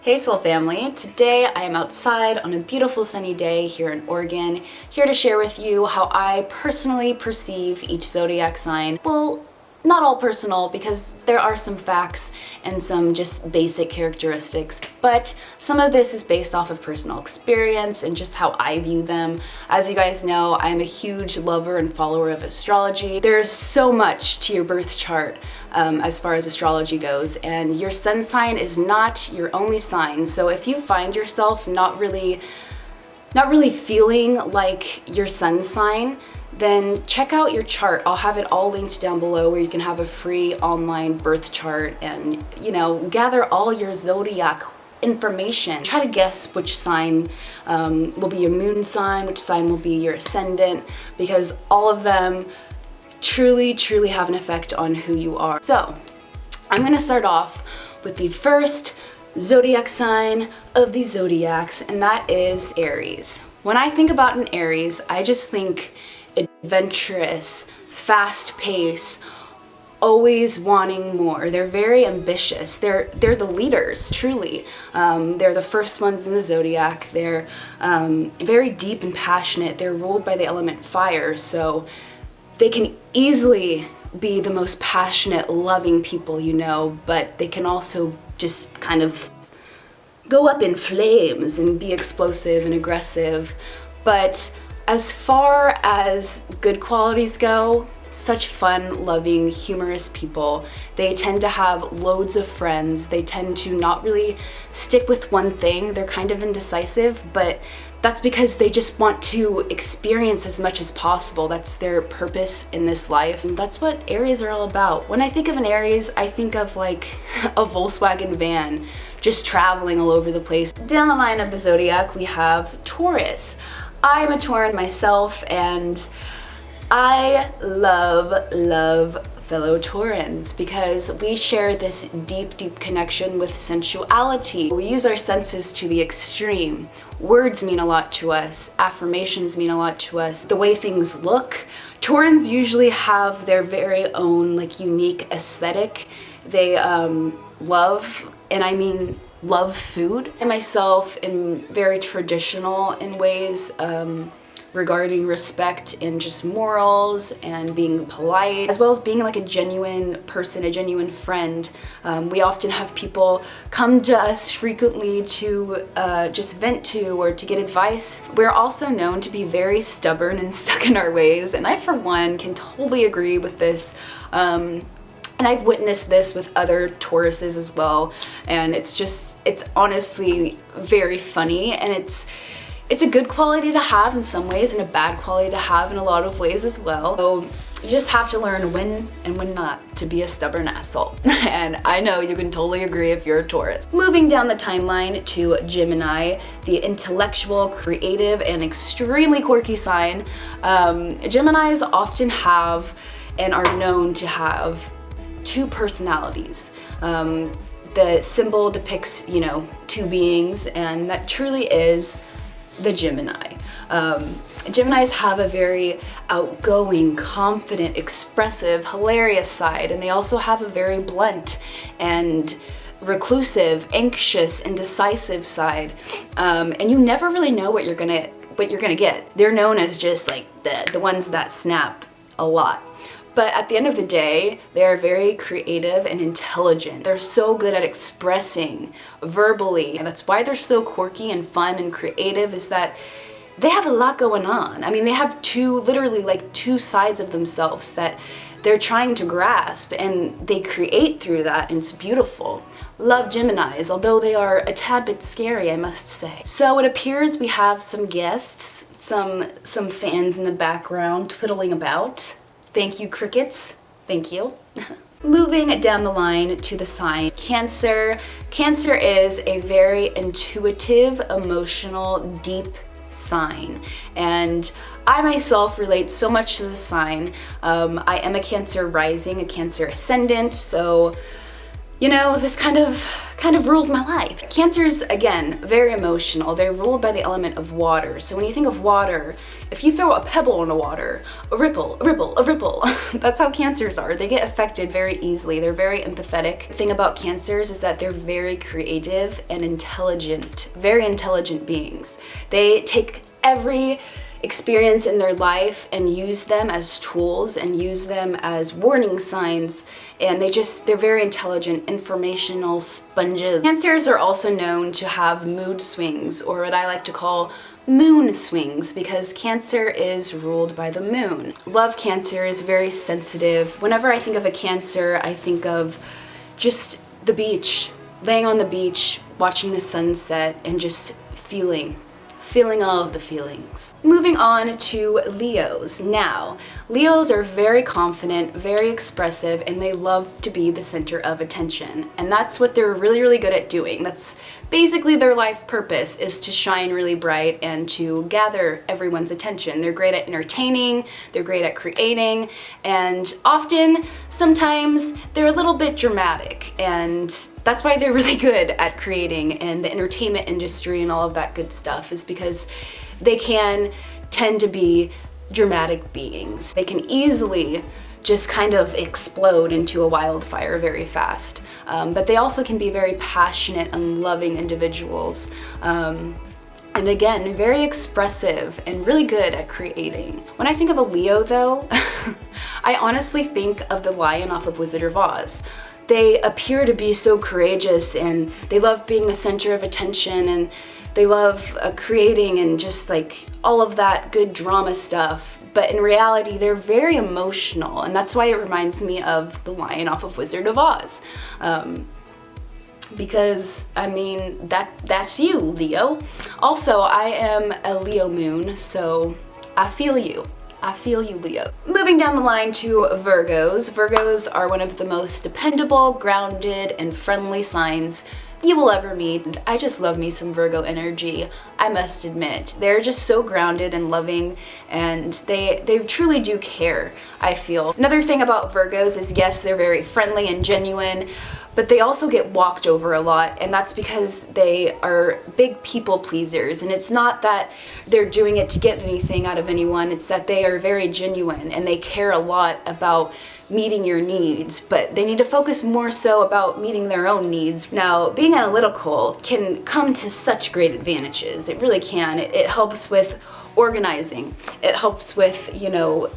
Hey Soul Family, today I am outside on a beautiful sunny day here in Oregon, here to share with you how I personally perceive each zodiac sign. Well, not all personal because there are some facts and some just basic characteristics, but some of this is based off of personal experience and just how I view them. As you guys know, I'm a huge lover and follower of astrology. There's so much to your birth chart as far as astrology goes, and your sun sign is not your only sign. So if you find yourself not really feeling like your sun sign, then check out your chart. I'll have it all linked down below where you can have a free online birth chart and, gather all your zodiac information. Try to guess which sign will be your moon sign, which sign will be your ascendant, because all of them truly have an effect on who you are. So I'm gonna start off with the first zodiac sign of the zodiacs, and that is Aries. When I think about an Aries, I just think adventurous, fast-paced, always wanting more. They're very ambitious. They're the leaders, truly. They're the first ones in the zodiac. They're very deep and passionate. They're ruled by the element fire, so they can easily be the most passionate, loving people you know, but they can also just kind of go up in flames and be explosive and aggressive. But as far as good qualities go, such fun, loving, humorous people. They tend to have loads of friends. They tend to not really stick with one thing. They're kind of indecisive, but that's because they just want to experience as much as possible. That's their purpose in this life. And that's what Aries are all about. When I think of an Aries, I think of like a Volkswagen van, just traveling all over the place. Down the line of the zodiac, we have Taurus. I'm a Tauran myself, and I love fellow Taurans because we share this deep connection with sensuality. We use our senses to the extreme. Words mean a lot to us. Affirmations mean a lot to us. The way things look. Taurans usually have their very own unique aesthetic. They love, and I mean love food. I myself am very traditional in ways regarding respect and just morals and being polite, as well as being like a genuine person, a genuine friend. We often have people come to us frequently to just vent to or to get advice. We're also known to be very stubborn and stuck in our ways, and I for one can totally agree with this. And I've witnessed this with other Tauruses as well, and it's honestly very funny, and it's a good quality to have in some ways and a bad quality to have in a lot of ways as well. So you just have to learn when and when not to be a stubborn asshole. And I know you can totally agree if you're a Taurus. Moving down the timeline to Gemini, the intellectual, creative, and extremely quirky sign. Geminis often have and are known to have two personalities. The symbol depicts, two beings, and that truly is the Gemini. Geminis have a very outgoing, confident, expressive, hilarious side, and they also have a very blunt and reclusive, anxious, and decisive side. And you never really know what you're gonna get. They're known as just like the ones that snap a lot. But at the end of the day, they are very creative and intelligent. They're so good at expressing verbally, and that's why they're so quirky and fun and creative, is that they have a lot going on. I mean, they have literally two sides of themselves that they're trying to grasp, and they create through that, and it's beautiful. Love Geminis, although they are a tad bit scary, I must say. So it appears we have some guests, some fans in the background twiddling about. Thank you, crickets. Thank you. Moving down the line to the sign Cancer. Cancer is a very intuitive, emotional, deep sign. And I myself relate so much to this sign. I am a Cancer rising, a Cancer ascendant, so you know, this kind of rules my life. Cancers, again, very emotional. They're ruled by the element of water. So when you think of water, if you throw a pebble into water, a ripple, a ripple, a ripple, that's how cancers are. They get affected very easily. They're very empathetic. The thing about cancers is that they're very creative and intelligent, very intelligent beings. They take every experience in their life and use them as tools and use them as warning signs, and they're very intelligent, informational sponges. Cancers are also known to have mood swings, or what I like to call moon swings, because Cancer is ruled by the moon. Love Cancer is very sensitive. Whenever I think of a Cancer, I think of just the beach, laying on the beach, watching the sunset, and just feeling all of the feelings. Moving on to Leos. Now, Leos are very confident, very expressive, and they love to be the center of attention. And that's what they're really, really good at doing. That's basically their life purpose, is to shine really bright and to gather everyone's attention. They're great at entertaining, they're great at creating, and sometimes they're a little bit dramatic, and that's why they're really good at creating and the entertainment industry and all of that good stuff, is because they can tend to be dramatic beings. They can easily just kind of explode into a wildfire very fast. But they also can be very passionate and loving individuals. And again, very expressive and really good at creating. When I think of a Leo though, I honestly think of the lion off of Wizard of Oz. They appear to be so courageous, and they love being the center of attention, and they love creating and just like all of that good drama stuff. But in reality, they're very emotional, and that's why it reminds me of the lion off of Wizard of Oz. Because, I mean, that's you, Leo. Also, I am a Leo moon, so I feel you. I feel you, Leo. Moving down the line to Virgos. Virgos are one of the most dependable, grounded, and friendly signs you will ever meet. I just love me some Virgo energy, I must admit. They're just so grounded and loving, and they truly do care, I feel. Another thing about Virgos is, yes, they're very friendly and genuine, but they also get walked over a lot, and that's because they are big people pleasers. And it's not that they're doing it to get anything out of anyone, it's that they are very genuine and they care a lot about meeting your needs, but they need to focus more so about meeting their own needs. Now, being analytical can come to such great advantages. It really can. It helps with organizing. It helps with, you know,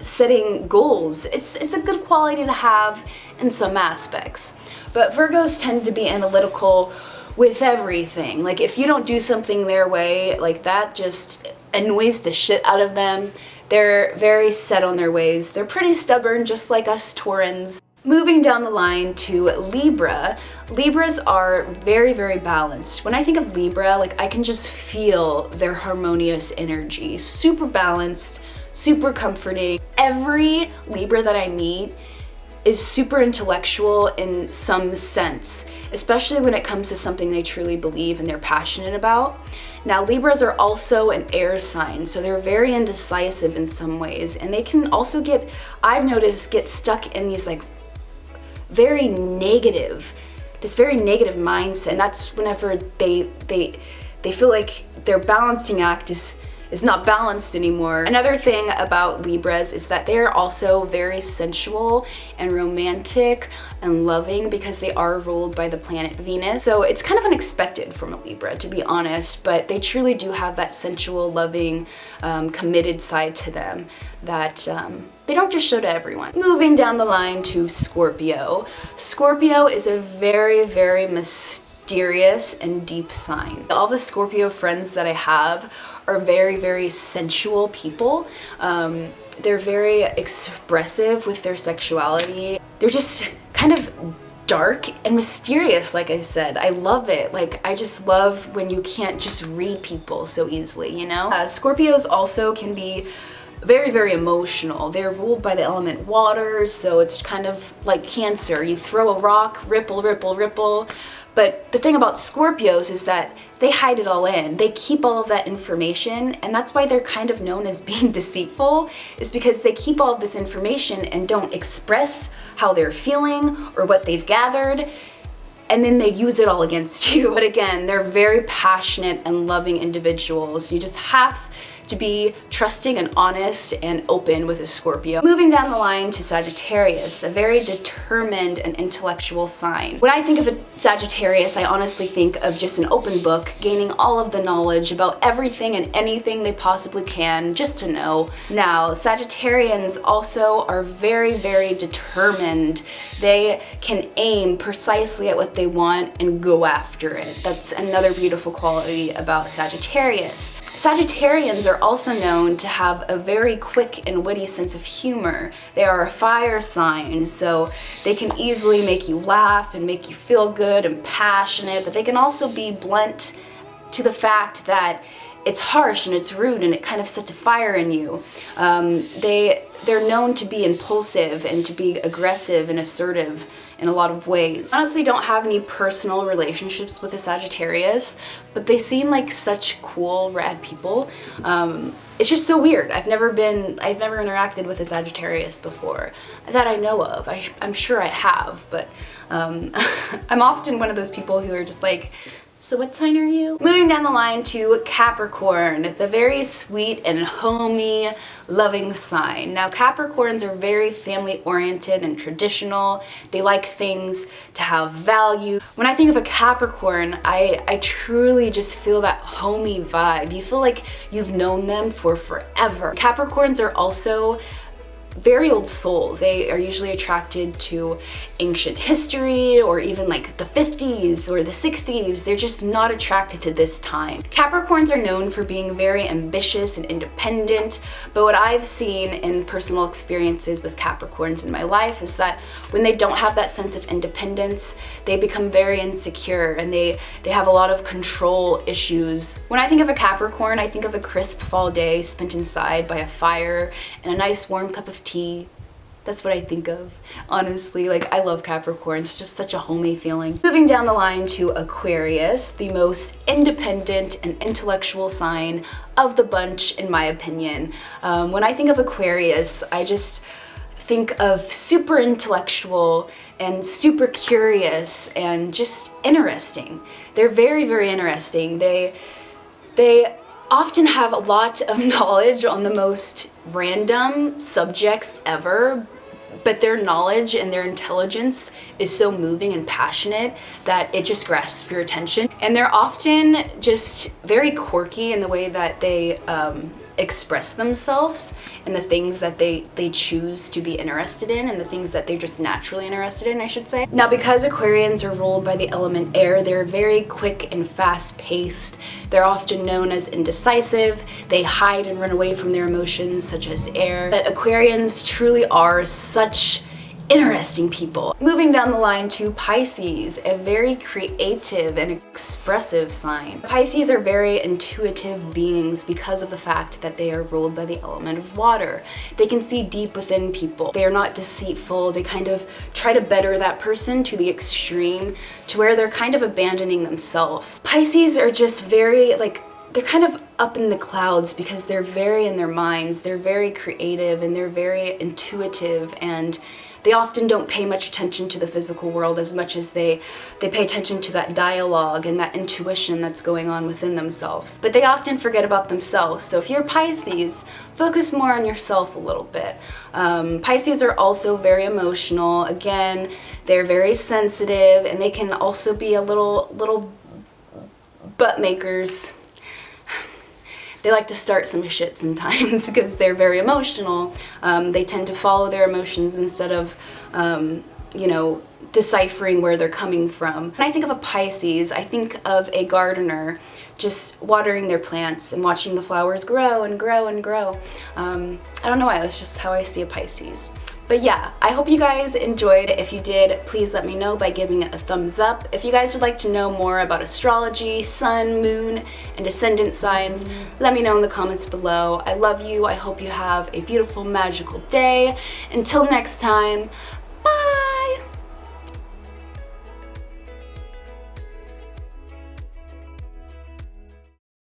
setting goals. It's a good quality to have in some aspects. But Virgos tend to be analytical with everything. Like, if you don't do something their way, like, that just annoys the shit out of them. They're very set on their ways. They're pretty stubborn, just like us Taurans. Moving down the line to Libra. Libras are very, very balanced. When I think of Libra, like, I can just feel their harmonious energy. Super balanced, super comforting. Every Libra that I meet is super intellectual in some sense, especially when it comes to something they truly believe and they're passionate about. Now, Libras are also an air sign, so they're very indecisive in some ways, and they can also I've noticed, get stuck in these like very negative mindset, and that's whenever they feel like their balancing act is not balanced anymore. Another thing about Libras is that they're also very sensual and romantic and loving, because they are ruled by the planet Venus. So it's kind of unexpected from a Libra, to be honest, but they truly do have that sensual, loving, committed side to them that they don't just show to everyone. Moving down the line to Scorpio. Scorpio is a very, very mysterious and deep sign. All the Scorpio friends that I have are very, very sensual people. They're very expressive with their sexuality. They're just kind of dark and mysterious, like I said. I love it. Like, I just love when you can't just read people so easily, you know? Scorpios also can be very, very emotional. They're ruled by the element water, so it's kind of like Cancer. You throw a rock, ripple, ripple, ripple. But the thing about Scorpios is that they hide it all in. They keep all of that information, and that's why they're kind of known as being deceitful, is because they keep all of this information and don't express how they're feeling or what they've gathered, and then they use it all against you. But again, they're very passionate and loving individuals. You just have to be trusting and honest and open with a Scorpio. Moving down the line to Sagittarius, a very determined and intellectual sign. When I think of a Sagittarius, I honestly think of just an open book, gaining all of the knowledge about everything and anything they possibly can just to know. Now, Sagittarians also are very, very determined. They can aim precisely at what they want and go after it. That's another beautiful quality about Sagittarius. Sagittarians are also known to have a very quick and witty sense of humor. They are a fire sign, so they can easily make you laugh and make you feel good and passionate, but they can also be blunt to the fact that it's harsh and it's rude and it kind of sets a fire in you. They're known to be impulsive and to be aggressive and assertive in a lot of ways. Honestly, don't have any personal relationships with a Sagittarius, but they seem like such cool, rad people. It's just so weird. I've never interacted with a Sagittarius before that I know of. I'm sure I have, but I'm often one of those people who are just like, so what sign are you? Moving down the line to Capricorn, the very sweet and homey, loving sign. Now, Capricorns are very family-oriented and traditional. They like things to have value. When I think of a Capricorn, I truly just feel that homey vibe. You feel like you've known them for forever. Capricorns are also very old souls. They are usually attracted to ancient history or even like the 50s or the 60s. They're just not attracted to this time. Capricorns are known for being very ambitious and independent, but what I've seen in personal experiences with Capricorns in my life is that when they don't have that sense of independence, they become very insecure and they have a lot of control issues. When I think of a Capricorn, I think of a crisp fall day spent inside by a fire and a nice warm cup of tea. That's what I think of, honestly. Like, I love Capricorns, just such a homey feeling. Moving down the line to Aquarius, the most independent and intellectual sign of the bunch, in my opinion. When I think of Aquarius, I just think of super intellectual and super curious and just interesting. They're very, very interesting. They often have a lot of knowledge on the most random subjects ever, but their knowledge and their intelligence is so moving and passionate that it just grasps your attention. And they're often just very quirky in the way that they express themselves and the things that they choose to be interested in and the things that they're just naturally interested in, I should say. Now, because Aquarians are ruled by the element air, they're very quick and fast-paced. They're often known as indecisive. They hide and run away from their emotions, such as air. But Aquarians truly are such interesting people. Moving down the line to Pisces, a very creative and expressive sign. Pisces are very intuitive beings because of the fact that they are ruled by the element of water. They can see deep within people. They are not deceitful. They kind of try to better that person to the extreme, to where they're kind of abandoning themselves. Pisces are just very, like, they're kind of up in the clouds because they're very in their minds. They're very creative and they're very intuitive, and they often don't pay much attention to the physical world as much as they pay attention to that dialogue and that intuition that's going on within themselves. But they often forget about themselves. So if you're Pisces, focus more on yourself a little bit. Pisces are also very emotional. Again, they're very sensitive, and they can also be a little butt makers. They like to start some shit sometimes because they're very emotional. They tend to follow their emotions instead of, deciphering where they're coming from. When I think of a Pisces, I think of a gardener just watering their plants and watching the flowers grow and grow and grow. I don't know why, that's just how I see a Pisces. But yeah, I hope you guys enjoyed. If you did, please let me know by giving it a thumbs up. If you guys would like to know more about astrology, sun, moon, and ascendant signs, let me know in the comments below. I love you. I hope you have a beautiful, magical day. Until next time,